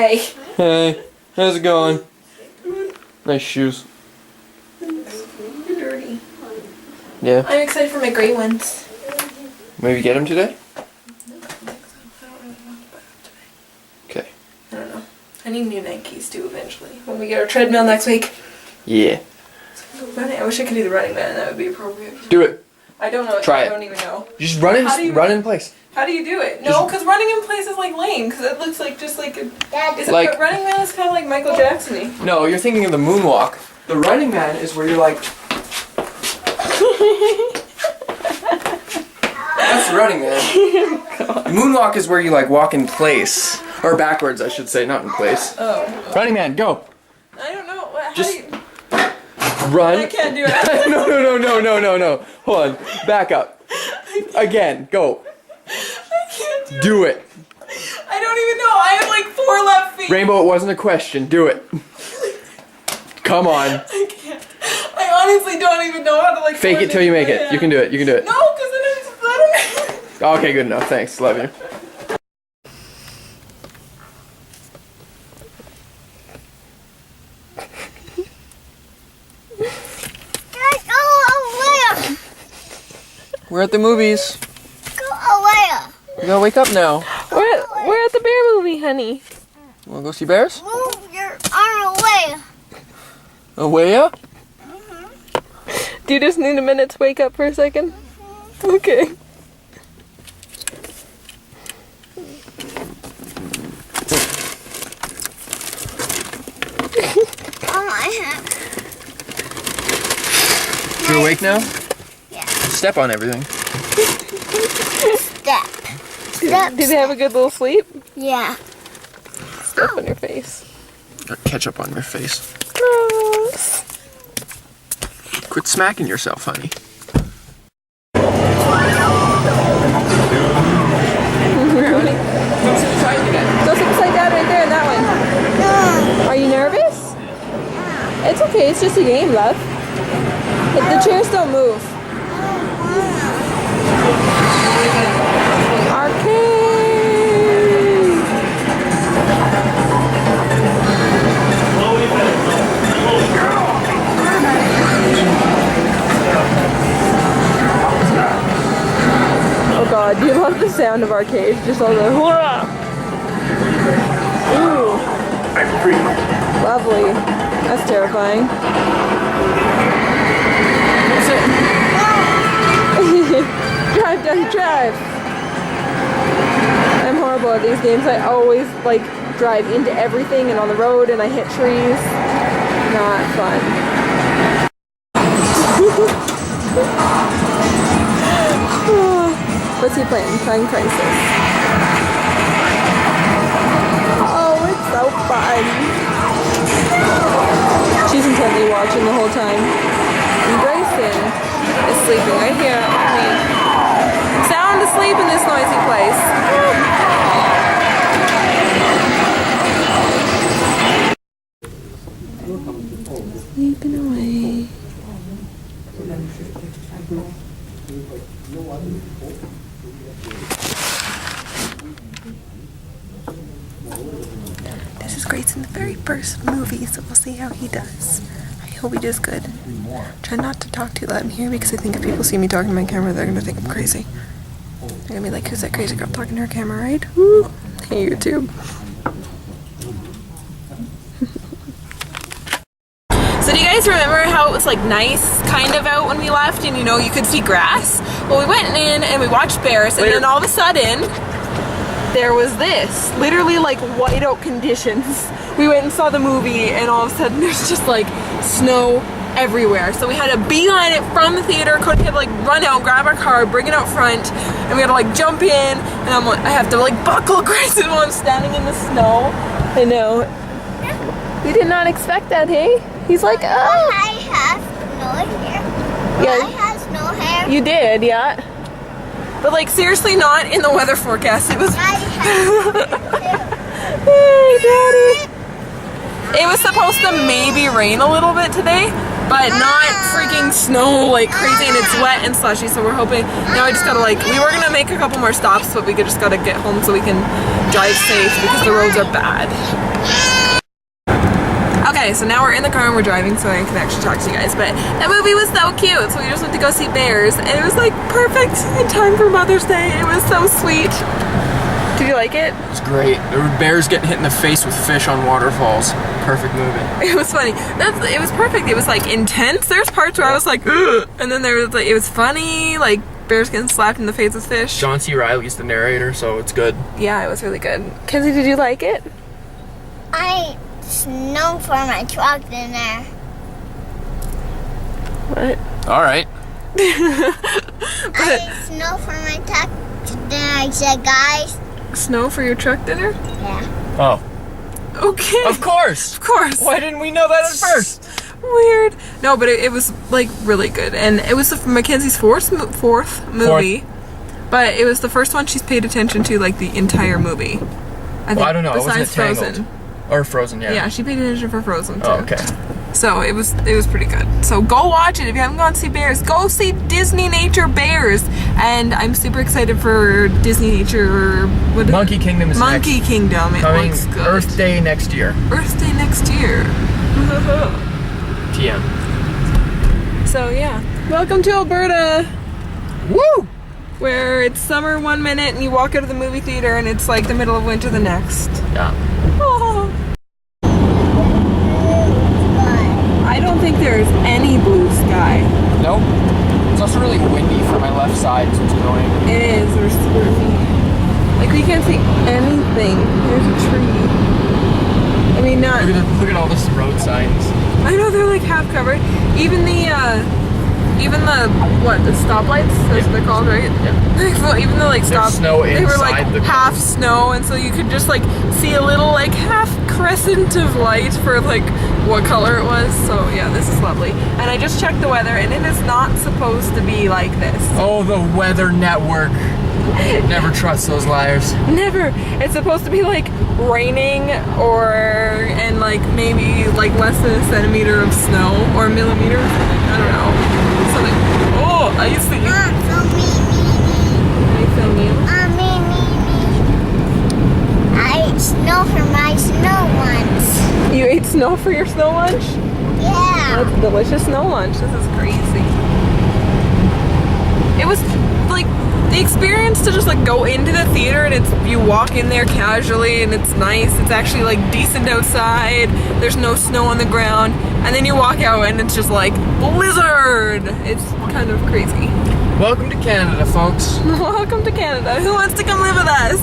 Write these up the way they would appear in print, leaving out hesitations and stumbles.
Hey. Hey, how's it going? Nice shoes. You're dirty. Yeah. I'm excited for my gray ones. Maybe get them today? Okay. I don't know. I need new Nikes too eventually. When we get our treadmill next week. Yeah. Running. I wish I could do the Running Man. That would be appropriate. Do it. I don't know. Try it. I don't even know. Just run in place. How do you do it? No, because running in place is like lame. Because it looks like just like a. Is Like- it, Running Man is kind of like Michael Jackson-y. No, you're thinking of the moonwalk. The Running Man is where you're like. That's the Running Man. The moonwalk is where you like walk in place. Or backwards, I should say, not in place. Oh. Running Man, go. I don't know. How Just- do you... Run. I can't do it. No. Hold on. Back up. Again. Go. I can't do it. Do it. I don't even know. I have like 4 left feet. Rainbow, it wasn't a question. Do it. Come on. I can't. I honestly don't even know how to like. Fake it till you make it. You can do it. You can do it. No, because then I'm splitting. Okay, good enough. Thanks. Love you. We're at the movies. Go away. You gotta wake up now. We're at the bear movie, honey. Wanna go see bears? Move your arm away. Away up? Do you just need a minute to wake up for a second? Okay. Oh my head. You awake now? Yeah. Step on everything. Step. Step. Did they have a good little sleep? Yeah. Step on your face. Got ketchup on your face. Gross. Quit smacking yourself, honey. Go sit beside me then. Go sit beside Dad right there in that one. Are you nervous? It's okay. It's just a game, love. The chairs don't move. Arcade. Oh God, do you love the sound of arcade? Just all the hurrah! Ooh. Lovely. That's terrifying. Drive, Daddy, drive! I'm horrible at these games. I always like drive into everything and on the road and I hit trees. Not fun. What's he playing? Time Crisis. Oh, it's so fun. She's intently watching the whole time. And Grayson is sleeping right here on me. Sound asleep in this noisy place. Sleeping away. This is Grayson's very first movie, so we'll see how he does. I hope he does good. Try not to talk too loud in here because I think if people see me talking to my camera, they're gonna think I'm crazy. They're gonna be like, who's that crazy girl talking to her camera, right? Woo. Hey, YouTube. So do you guys remember how it was like nice kind of out when we left and you know you could see grass? Well, we went in and we watched bears and then all of a sudden there was this, literally like whiteout conditions. We went and saw the movie and all of a sudden there's just like snow everywhere. So we had to beeline it from the theater. Cody had to like run out, grab our car, bring it out front, and we had to like jump in and I'm like, I have to like buckle Grayson while I'm standing in the snow. I know. We did not expect that, hey? He's like, oh. I have no hair. Yeah. I has no hair. You did, yeah. But like seriously not in the weather forecast. It was I have Hey, Daddy. It was supposed to maybe rain a little bit today, but not freaking snow like crazy, and it's wet and slushy. So we're hoping now. I just gotta like, we were gonna make a couple more stops, but we just gotta get home so we can drive safe because the roads are bad. Okay, so now we're in the car and we're driving, so I can actually talk to you guys. But that movie was so cute. So we just went to go see Bears, and it was like perfect in time for Mother's Day. It was so sweet. Did you like it? It was great. There were bears getting hit in the face with fish on waterfalls. Perfect movie. It was funny. It was perfect. It was like intense. There's parts where I was like, ugh! And then there was like, it was funny, like bears getting slapped in the face with fish. John C. Reilly's the narrator, so it's good. Yeah, it was really good. Kenzie, did you like it? I snow for my truck in there. What? All right. I snow for my truck. Then I said, guys. Snow for your truck dinner? Yeah. Oh. Okay. Of course. Of course. Why didn't we know that at first? Weird. No, but it was like really good, and it was Mackenzie's fourth movie, but it was the first one she's paid attention to like the entire movie. I don't know. Besides Wasn't it Frozen. Tangled? Or Frozen, yeah. Yeah, she paid attention for Frozen too. Oh, okay. So it was pretty good. So go watch it if you haven't gone to see Bears. Go see Disney Nature Bears, and I'm super excited for Disney Nature. Monkey Kingdom is Monkey next. Kingdom. It Coming looks good. Earth Day next year. Earth Day next year. TM. So yeah, welcome to Alberta, Woo! where it's summer 1 minute and you walk out of the movie theater and it's like the middle of winter the next. Yeah. Oh. I don't think there's any blue sky. Nope. It's also really windy for my left side, so it's annoying. It is. We're scurvy. Like we can't see anything. There's a tree. I mean, not. Look at all this road signs. I know they're like half covered. Even the what, the stoplights? That's what they're called, right? Yeah. Well, even the like stop, snow they were like inside the half cars. snow, and so you could just like see a little like half crescent of light for like what color it was. So yeah, this is lovely. And I just checked the weather, and it is not supposed to be like this. Oh, the Weather Network. Never trust those liars. Never. It's supposed to be like raining and like maybe like less than a centimeter of snow or a millimeter or something. I don't know. Something. Oh, I used to. Are you filming? I ate snow for my snow lunch. You ate snow for your snow lunch? Yeah. That's a delicious snow lunch. This is crazy. It was like the experience to just like go into the theater and you walk in there casually and it's nice. It's actually like decent outside. There's no snow on the ground, and then you walk out and it's just like blizzard. It's kind of crazy. Welcome to Canada, folks. Welcome to Canada. Who wants to come live with us?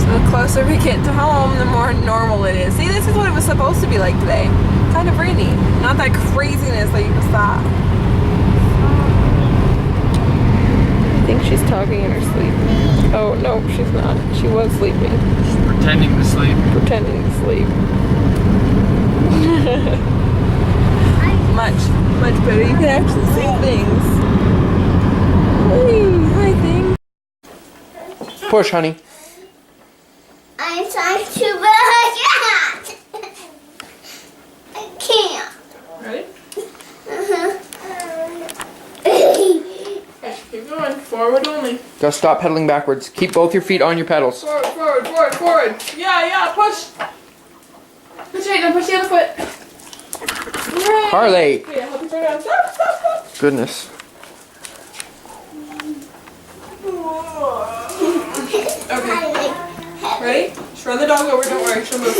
So the closer we get to home, the more normal it is. See, this is what it was supposed to be like today. Kind of rainy. Not that craziness that you just thought. I think she's talking in her sleep. Oh, no, she's not. She was sleeping. She's pretending to sleep. Pretending to sleep. Much better. You can actually see things. Hi, thing. Push, honey. I'm trying to back. I can't. Ready? Uh-huh. Keep going. Forward only. Go stop pedaling backwards. Keep both your feet on your pedals. Forward, forward, forward, forward. Yeah, push. Push right now, push the other foot. Hooray. Harley. Yeah, help you turn around. Stop. Goodness. Okay. Ready? Just run the dog over, don't worry, she'll move.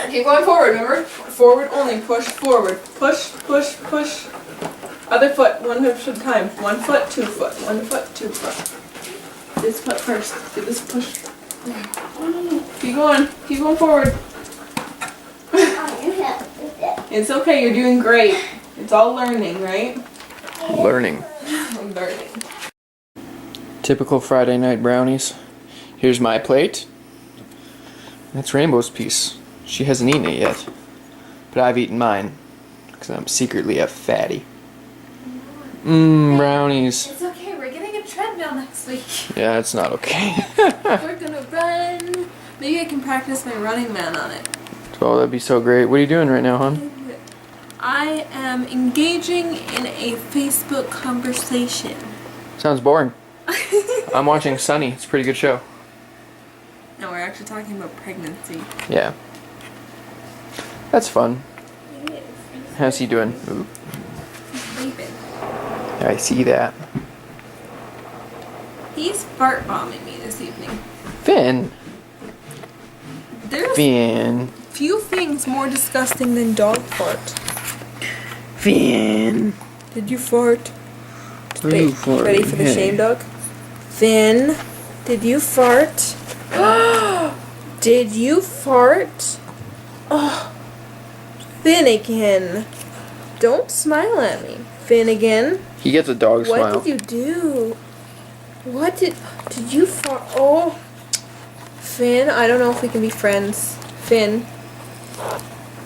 Keep going forward, remember? Forward only, push forward. Push, push, push. Other foot, one push at a time. 1 foot, 2 foot. 1 foot, 2 foot. This foot first. Do this push. Keep going forward. It's okay, you're doing great. It's all learning, right? Learning. Learning. Typical Friday night brownies. Here's my plate. That's Rainbow's piece. She hasn't eaten it yet. But I've eaten mine. Because I'm secretly a fatty. Brownies. It's okay, we're getting a treadmill next week. Yeah, it's not okay. We're gonna run. Maybe I can practice my running man on it. That's Oh, that'd be so great. What are you doing right now, hon? I am engaging in a Facebook conversation. Sounds boring. I'm watching Sunny. It's a pretty good show. No, we're actually talking about pregnancy. Yeah. That's fun. It is. How's he doing? Ooh, He's sleeping. I see that. He's fart bombing me this evening. Finn. There's Finn. few things more disgusting than dog fart. Finn. Did you fart? Are you Ready farting? for the Hey. shame dog? Finn, did you fart? Did you fart? Oh, Finnegan. Don't smile at me. Finnegan, He gets a dog what smile. did you do? What did you fart? Oh, Finn, I don't know if we can be friends.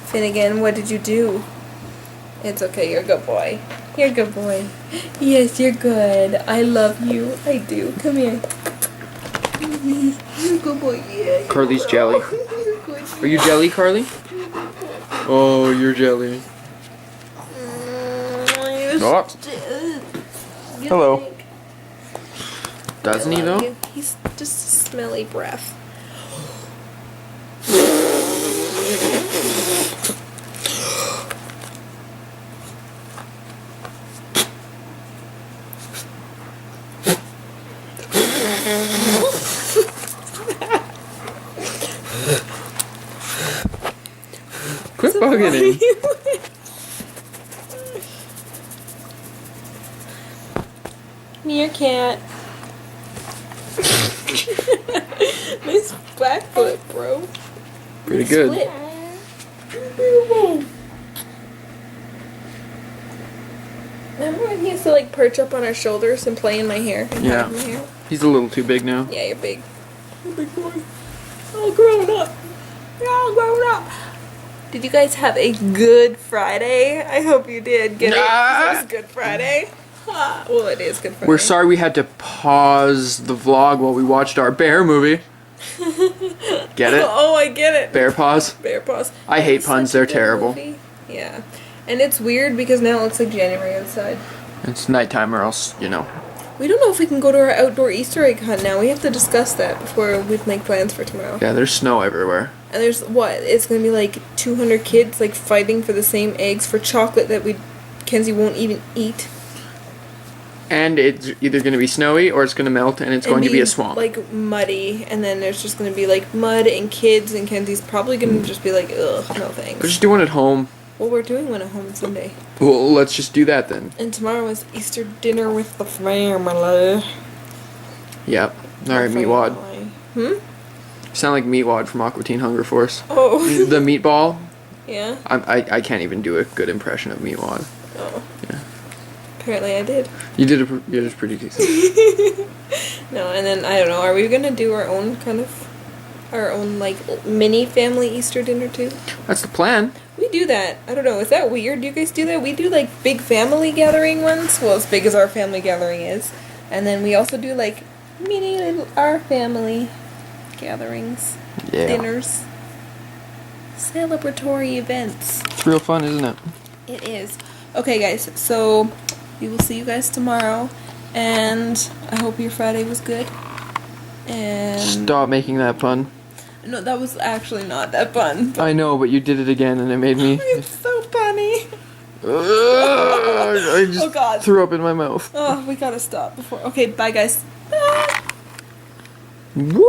Finnegan, what did you do? It's okay, you're a good boy. You're a good boy. Yes, you're good. I love you. I do. Come here. You're a good boy. Yeah. Carly's jelly. You're good. Are you jelly, Carly? Oh, you're jelly. Oh. Hello. Doesn't he though? He's just a smelly breath. Quit bugging him. Meerkat. This back foot, bro. Pretty good. Split. Remember when he used to like perch up on our shoulders and play in my hair? And Yeah. hide my hair? He's a little too big now. Yeah, you're big. You're a big boy. All grown up. You're all grown up. Did you guys have a good Friday? I hope you did. Get it? Ah. It was Good Friday. Ah, well, it is Good Friday. We're sorry we had to pause the vlog while we watched our bear movie. Get it? Oh, I get it. Bear pause. Bear paws. I hate It's puns, such a they're good terrible. movie. Yeah. And it's weird because now it looks like January outside. It's nighttime or else, you know. We don't know if we can go to our outdoor Easter egg hunt now. We have to discuss that before we make plans for tomorrow. Yeah, there's snow everywhere. And there's what? It's gonna be like 200 kids like fighting for the same eggs for chocolate that Kenzie won't even eat. And it's either going to be snowy or it's going to melt and it's going to be a swamp. Like muddy, and then there's just gonna be like mud and kids, and Kenzie's probably gonna just be like, ugh, no thanks. We're just doing it home. Well, we're doing one at home Sunday. Well, let's just do that then. And tomorrow is Easter dinner with the family. Yep. Alright, Meatwad. Hmm? Sound like Meatwad from Aqua Teen Hunger Force. Oh. The meatball. Yeah? I can't even do a good impression of Meatwad. Oh. Yeah. Apparently I did. You did it pretty decent. No, and then, I don't know, are we gonna do our own like, mini family Easter dinner too? That's the plan. We do that. I don't know, is that weird? Do you guys do that? We do, like, big family gathering ones. Well, as big as our family gathering is. And then we also do, like, mini little our family gatherings. Yeah. Dinners. Celebratory events. It's real fun, isn't it? It is. Okay, guys, so we will see you guys tomorrow. And I hope your Friday was good. And Stop making that pun. no, that was actually not that fun. I know, but you did it again and it made me... It's so funny. I just Oh, God. threw up in my mouth. Oh, we gotta stop before. Okay, bye, guys. Bye. Woo!